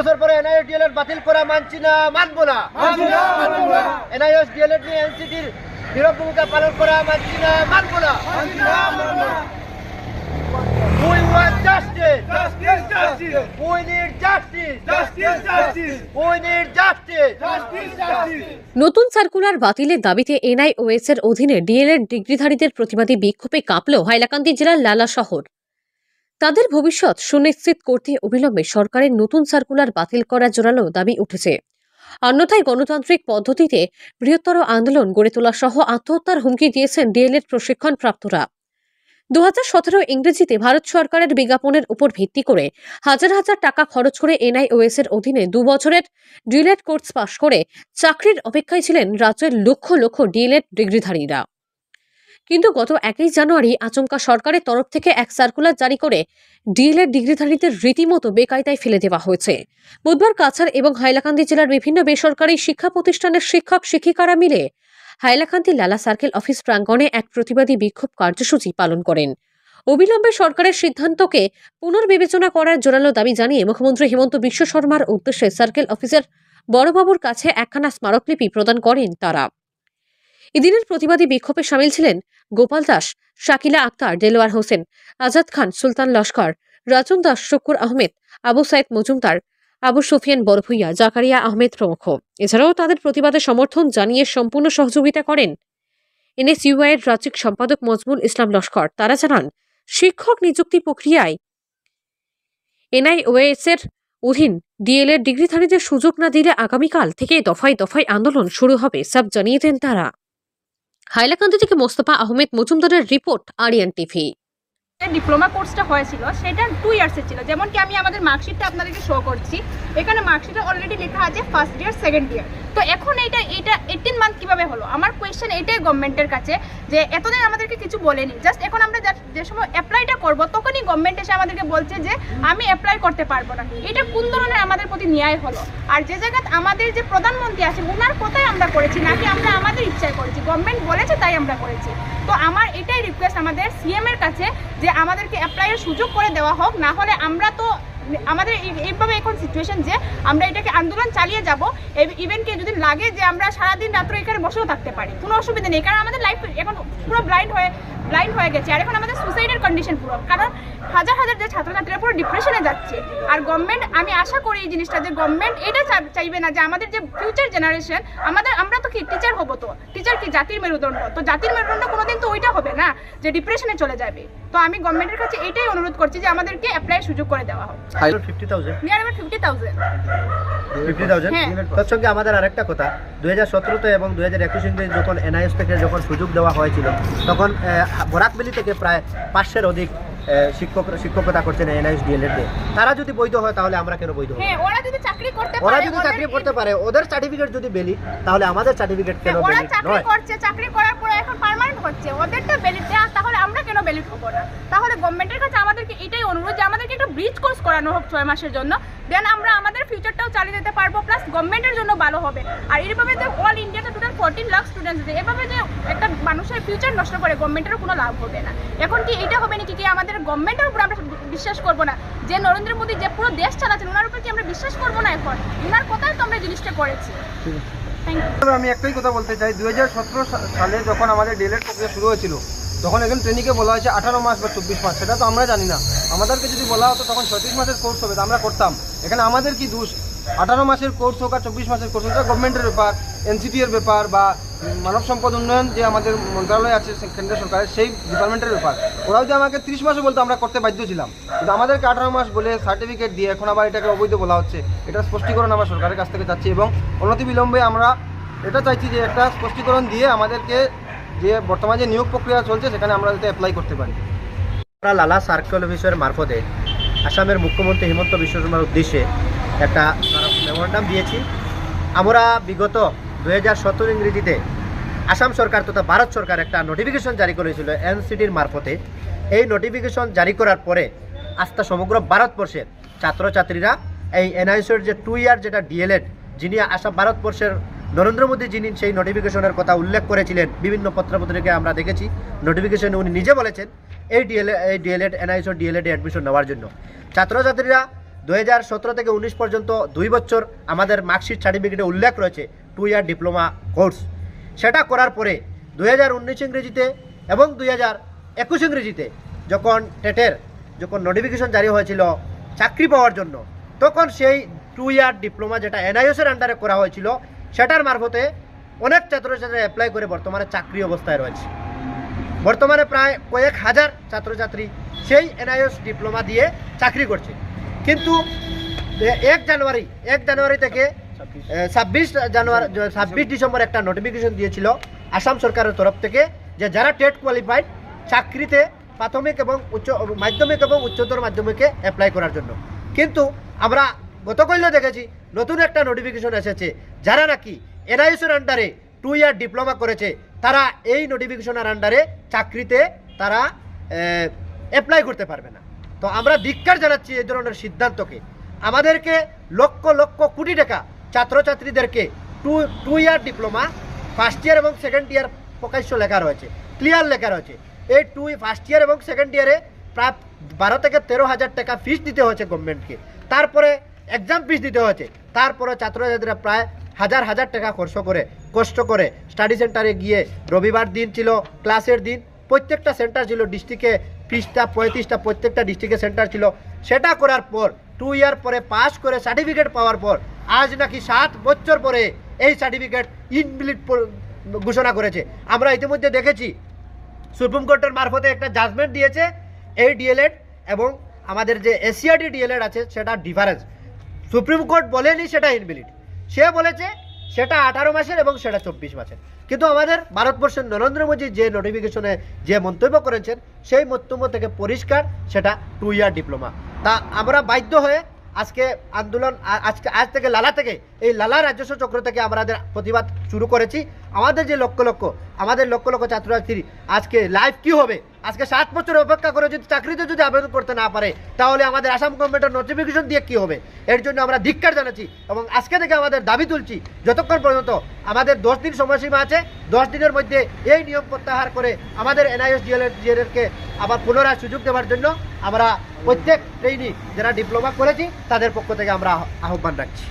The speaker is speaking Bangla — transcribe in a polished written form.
বছর পরে এনআইএস ডিএলএড বাতিল করা মানছি না, মানবো না। এনআইএস ডিএলএড নিয়ে এনসিটির নীরব ভূমিকা পালন করা মানছি না, মানবো না। We want justice. Justice, justice. We need justice. Justice, justice. We need justice. Justice, justice. নতুন সার্কুলার বাতিলের দাবিতে এনআইওএস এর অধীনে ডিএলএড ডিগ্রিধারীদের প্রতিবাদী বিক্ষোভে কাঁপল হাইলাকান্দি জেলার লালা শহর। তাদের ভবিষ্যৎ সুনিশ্চিত করতে অবিলম্বে সরকারের নতুন সার্কুলার বাতিল করার জোরালো দাবি উঠেছে। অন্যথায় গণতান্ত্রিক পদ্ধতিতে বৃহত্তর আন্দোলন গড়ে তোলা সহ আত্মহত্যার হুমকি দিয়েছেন ডিএলএড প্রশিক্ষণ প্রাপ্তরা। 2017 ইংরেজিতে ভারত সরকারের বিজ্ঞাপনের উপর ভিত্তি করে হাজার হাজার টাকা খরচ করে এনআইওএস এর অধীনে 2 বছরের ডিএলএড কোর্স পাশ করে চাকরির অপেক্ষায় ছিলেন রাজ্যের লক্ষ লক্ষ ডিএলএড ডিগ্রিধারীরা। কিন্তু গত 1 জানুয়ারি আচমকা সরকারের তরফ থেকে এক সার্কুলার জারি করে ডিএলএড ডিগ্রিধারীদের রীতিমতো বেকায়দায় ফেলে দেওয়া হয়েছে। বুধবার কাছাড় এবং হাইলাকান্দি জেলার বিভিন্ন বেসরকারি শিক্ষা প্রতিষ্ঠানের শিক্ষক শিক্ষিকারা মিলে হাইলাকান্দি লালা সার্কেল অফিস প্রাঙ্গণে এক প্রতিবাদী বিক্ষোভ কার্যসূচি পালন করেন। অবিলম্বে সরকারের সিদ্ধান্তকে পুনর্বিবেচনা করার জোরালো দাবি জানিয়ে মুখ্যমন্ত্রী হিমন্ত বিশ্ব শর্মার উদ্দেশ্যে সার্কেল অফিসের বড়বাবুর কাছে একখানা স্মারকলিপি প্রদান করেন তারা। এদিনের প্রতিবাদী বিক্ষোভে সামিল ছিলেন গোপাল দাস, শাকিলা আক্তার, দেলোয়ার হোসেন, আজাদ খান, সুলতান লস্কর, রাজন দাস, শুকুর আহমেদ, আবু সাইদ মজুমদার, আবু সুফিয়ান বড়ভুইয়া, জাকারিয়া আহমেদ প্রমুখ। এছাড়াও তাদের প্রতিবাদে সমর্থন জানিয়ে সম্পূর্ণ সহযোগিতা করেন এনএসইউআই এর রাজ্যিক সম্পাদক মজমুল ইসলাম লস্কর। তারা জানান, শিক্ষক নিযুক্তি প্রক্রিয়ায় এনআইওএস এর অধীন ডিএলএড ডিগ্রিধারীদের সুযোগ না দিলে আগামীকাল থেকে দফায় দফায় আন্দোলন শুরু হবে সব জানিয়ে দেন তারা। হাইলাকান্দি থেকে মোস্তফা আহমেদ মজুমদারের রিপোর্ট, আরিয়ান টিভি। ডিপ্লোমা কোর্সটা হয়েছিল সেটা 2 ইয়ার্সের ছিল, যেমন কি আমি আমাদের মার্কশিটটা আপনাদেরকে শো করছি। এখানে মার্কশিটে অলরেডি লেখা আছে ফার্স্ট ইয়ার সেকেন্ড ইয়ার। তো এখন এটা 18 মান্থ কিভাবে হলো? আমার কোয়েশ্চেন এটাই গভর্নমেন্টের কাছে, যে এতদিন আমাদেরকে কিছু বলেনি, জাস্ট এখন আমরা যে সময় অ্যাপ্লাইটা করব তখনই গভর্নমেন্ট এসে আমাদেরকে বলছে যে আমি অ্যাপ্লাই করতে পারবো না। এটা কোন ধরনের আমাদের প্রতি ন্যায় হলো? আর যে জায়গায় আমাদের যে প্রধানমন্ত্রী আছে ওনার কথাই আমরা করেছি, নাকি আমরা আমাদের ইচ্ছায় করেছি? গভর্নমেন্ট বলেছে তাই আমরা করেছি। তো আমার এটাই রিকোয়েস্ট আমাদের সিএম এর কাছে যে আমাদেরকে অ্যাপ্লাইয়ের সুযোগ করে দেওয়া হোক, না হলে আমরা তো আমাদের এইভাবে এখন সিচুয়েশন যে আমরা এটাকে আন্দোলন চালিয়ে যাব। ইভেন কি যদি লাগে যে আমরা সারাদিন রাত্রে এখানে বসেও থাকতে পারি, কোনো অসুবিধা নেই, কারণ আমাদের লাইফ এখন পুরো ব্লাইন্ড হয়ে গেছে। আর এখন আমাদের সুসাইডের কন্ডিশন পুরো, কারণ হাজার হাজার যে ছাত্রছাত্রীরা পুরো ডিপ্রেশনে যাচ্ছে। আর গভর্নমেন্ট, আমি আশা করি এই জিনিসটা যে গভর্নমেন্ট এটা চাইবে না যে আমাদের যে ফিউচার জেনারেশন, আমরা তো কি টিচার হবো, তো টিচার কি জাতির মেরুদণ্ড, তো জাতির মেরুদণ্ড কোনোদিন তো ওইটা হবে না যে ডিপ্রেশনে চলে যাবে। তো আমি গভর্নমেন্টের কাছে এটাই অনুরোধ করছি যে আমাদেরকে অ্যাপ্লাই সুযোগ করে দেওয়া হোক। 50,000 নিয়ার অ্যাবাউট 50,000। তার সঙ্গে আমাদের আরেকটা কথা, 2017 এবং 2021 ইংরেজি যখন এনআইএস থেকে যখন সুযোগ দেওয়া হয়েছিল তখন বরাকবেলি থেকে প্রায় 500-এর অধিক শিক্ষকতা করছেন এনআইএস ডিএলএড এ। তারা যদি বৈধ হয় তাহলে আমরা কেন বৈধ হব? ওরা যদি চাকরি করতে পারে, ওদের সার্টিফিকেট যদি ভ্যালিড, তাহলে আমাদের সার্টিফিকেট কেন ভ্যালিড নয়? চাকরি করছে, চাকরি করার পরে এখন পার্মানেন্ট হচ্ছে, ওদেরটা ভ্যালিড দেয়া, তাহলে আমরা কেন ভ্যালিড হবো না? তাহলে গভর্নমেন্টের কাছে আমাদেরকে এটাই অনুরোধ যে আমাদেরকে একটা ব্রিজ কোর্স করানো হোক 6 মাসের জন্য, দেন আমরা আমাদের ফিউচারটাও চালিয়ে যেতে পারবো, প্লাস গভর্নমেন্টের জন্য ভালো হবে। আর এইভাবে যে অল ইন্ডিয়াতে টোটাল 14 লাখ স্টুডেন্টস আছে, এভাবে যে একটা মানুষের ফিউচার নষ্ট করে গভর্নমেন্টেরও কোনো লাভ হবে না। এখন কি এটা হবে নাকি কি আমাদের গভর্নমেন্টের উপর আমরা বিশ্বাস করবো না? যে নরেন্দ্র মোদী যে পুরো দেশ চালাচ্ছেন ওনার উপর কি আমরা বিশ্বাস করবো না? এখন ওনার কথাই তো আমরা জিনিসটা করেছি। আমি একটাই কথা বলতে চাই, 2017 সালে যখন আমাদের ডিএলএড প্রক্রিয়া শুরু হয়েছিল তখন এখানে ট্রেনিংয়ে বলা হয়েছে 18 মাস বা 24 মাস, সেটা তো আমরা জানি না। আমাদেরকে যদি বলা হতো তখন 36 মাসের কোর্স হবে তো আমরা করতাম। এখানে আমাদের কি দোষ? 18 মাসের কোর্স হোক আর 24 মাসের কোর্স হোক, এটা গভর্নমেন্টের ব্যাপার, এনসিটি এর ব্যাপার বা মানব সম্পদ উন্নয়ন যে আমাদের মন্ত্রণালয় আছে কেন্দ্র সরকারের সেই ডিপার্টমেন্টের ব্যাপার। ওরা যদি আমাকে 30 মাসও বলতো আমরা করতে বাধ্য ছিলাম, কিন্তু আমাদেরকে 18 মাস বলে সার্টিফিকেট দিয়ে এখন আবার এটাকে অবৈধ বলা হচ্ছে। এটা স্পষ্টীকরণ আমরা সরকারের কাছ থেকে চাচ্ছি এবং অনতিবিলম্বে আমরা এটা চাইছি যে একটা স্পষ্টীকরণ দিয়ে আমাদেরকে যে বর্তমানে যে নিয়োগ প্রক্রিয়া চলছে সেখানে আমরা যাতে অ্যাপ্লাই করতে পারি। আমরা লালা সার্কেল অফিসের মারফতে আসামের মুখ্যমন্ত্রী হিমন্ত বিশ্ব শর্মার উদ্দেশ্যে একটা মেমোরান্ডাম দিয়েছি। আমরা বিগত 2017 ইংরেজিতে আসাম সরকার তথা ভারত সরকার একটা নোটিফিকেশন জারি করেছিল এনসিটির মারফতে। এই নোটিফিকেশন জারি করার পরে আস্থা সমগ্র ভারতবর্ষের ছাত্রছাত্রীরা এই এনআইএসের যে 2 ইয়ার যেটা ডিএলএড, যিনি আসাম ভারতবর্ষের নরেন্দ্র মোদী যিনি সেই নোটিফিকেশনের কথা উল্লেখ করেছিলেন, বিভিন্ন পত্রপত্রিকায় আমরা দেখেছি নোটিফিকেশনে উনি নিজে বলেছেন এই ডিএলএড এনআইএসের ডিএলএড অ্যাডমিশন নেওয়ার জন্য ছাত্রছাত্রীরা 2017 থেকে 19 পর্যন্ত 2 বছর আমাদের মার্কশিট সার্টিফিকেটে উল্লেখ রয়েছে 2 ইয়ার ডিপ্লোমা কোর্স। সেটা করার পরে 2019 ইংরেজিতে এবং 2021 ইংরেজিতে যখন টেটের যখন নোটিফিকেশন জারি হয়েছিল চাকরি পাওয়ার জন্য, তখন সেই 2 ইয়ার ডিপ্লোমা যেটা এনআইওসের আন্ডারে করা হয়েছিল সেটার মারফতে অনেক ছাত্রছাত্রী অ্যাপ্লাই করে বর্তমানে চাকরি অবস্থায় রয়েছে। বর্তমানে প্রায় কয়েক হাজার ছাত্রছাত্রী সেই এনআইওস ডিপ্লোমা দিয়ে চাকরি করছে। কিন্তু 1 জানুয়ারি থেকে 26 ডিসেম্বর একটা নোটিফিকেশন দিয়েছিল আসাম সরকারের তরফ থেকে যে যারা টেট কোয়ালিফাইড চাকরিতে প্রাথমিক এবং মাধ্যমিক এবং উচ্চতর মাধ্যমিকে অ্যাপ্লাই করার জন্য। কিন্তু আমরা গতকালও দেখেছি নতুন একটা নোটিফিকেশন এসেছে, যারা নাকি এনআইওসের আন্ডারে 2 ইয়ার ডিপ্লোমা করেছে তারা এই নোটিফিকেশনের আন্ডারে চাকরিতে তারা অ্যাপ্লাই করতে পারবে না। তো আমরা ধিক্কার জানাচ্ছি এই ধরনের সিদ্ধান্তকে। আমাদেরকে লক্ষ লক্ষ কোটি টাকা ছাত্রছাত্রীদেরকে 2 ইয়ার ডিপ্লোমা ফার্স্ট ইয়ার এবং সেকেন্ড ইয়ার প্রকাশ্য লেখা রয়েছে, ক্লিয়ার লেখা রয়েছে। এই ফার্স্ট ইয়ার এবং সেকেন্ড ইয়ারে প্রায় 12 থেকে 13 হাজার টাকা ফিস দিতে হয়েছে গভর্নমেন্টকে, তারপরে এক্সাম ফিস দিতে হয়েছে, তারপরে ছাত্রছাত্রীরা প্রায় হাজার হাজার টাকা কষ্ট করে স্টাডি সেন্টারে গিয়ে রবিবার দিন ছিল ক্লাসের দিন, প্রত্যেকটা সেন্টার ছিল ডিস্ট্রিক্টে 30টা 35টা প্রত্যেকটা ডিস্ট্রিক্টে সেন্টার ছিল। সেটা করার পর 2 ইয়ার পরে পাস করে সার্টিফিকেট পাওয়ার পর আজ নাকি 7 বছর পরে এই সার্টিফিকেট ইনভ্যালিড ঘোষণা করেছে। আমরা ইতিমধ্যে দেখেছি সুপ্রিম কোর্টের মারফতে একটা জাজমেন্ট দিয়েছে এই ডিএলএড এবং আমাদের যে এসসিআরটি ডিএলএড আছে সেটা ডিফারেন্স। সুপ্রিম কোর্ট বলেনি সেটা ইনভ্যালিড, সে বলেছে সেটা 18 মাসের এবং সেটা 24 মাসের। কিন্তু আমাদের ভারতবর্ষের নরেন্দ্র মোদী যে নোটিফিকেশনে যে মন্তব্য করেছেন সেই মন্তব্য থেকে পরিষ্কার সেটা 2 ইয়ার ডিপ্লোমা। তা আমরা বাধ্য হয়ে আজকে আন্দোলন আজ থেকে লালা থেকে এই লালা রাজস্ব চক্র থেকে আমাদের প্রতিবাদ শুরু করেছি। আমাদের যে লক্ষ লক্ষ ছাত্রছাত্রী আজকে লাইফ কি হবে? আজকে 7 বছর অপেক্ষা করে যদি চাকরিতে যদি আবেদন করতে না পারে তাহলে আমাদের আসাম গভর্নমেন্টের নোটিফিকেশন দিয়ে কি হবে? এর জন্য আমরা ধিক্কার জানাচ্ছি এবং আজকে থেকে আমাদের দাবি তুলছি যতক্ষণ পর্যন্ত আমাদের 10 দিন সময়সীমা আছে, 10 দিনের মধ্যে এই নিয়ম প্রত্যাহার করে আমাদের এনআইওস ডিএলএডকে আবার পুনরায় সুযোগ দেওয়ার জন্য আমরা প্রত্যেক ট্রেইনি যারা ডিপ্লোমা করেছি তাদের পক্ষ থেকে আমরা আহ্বান রাখছি।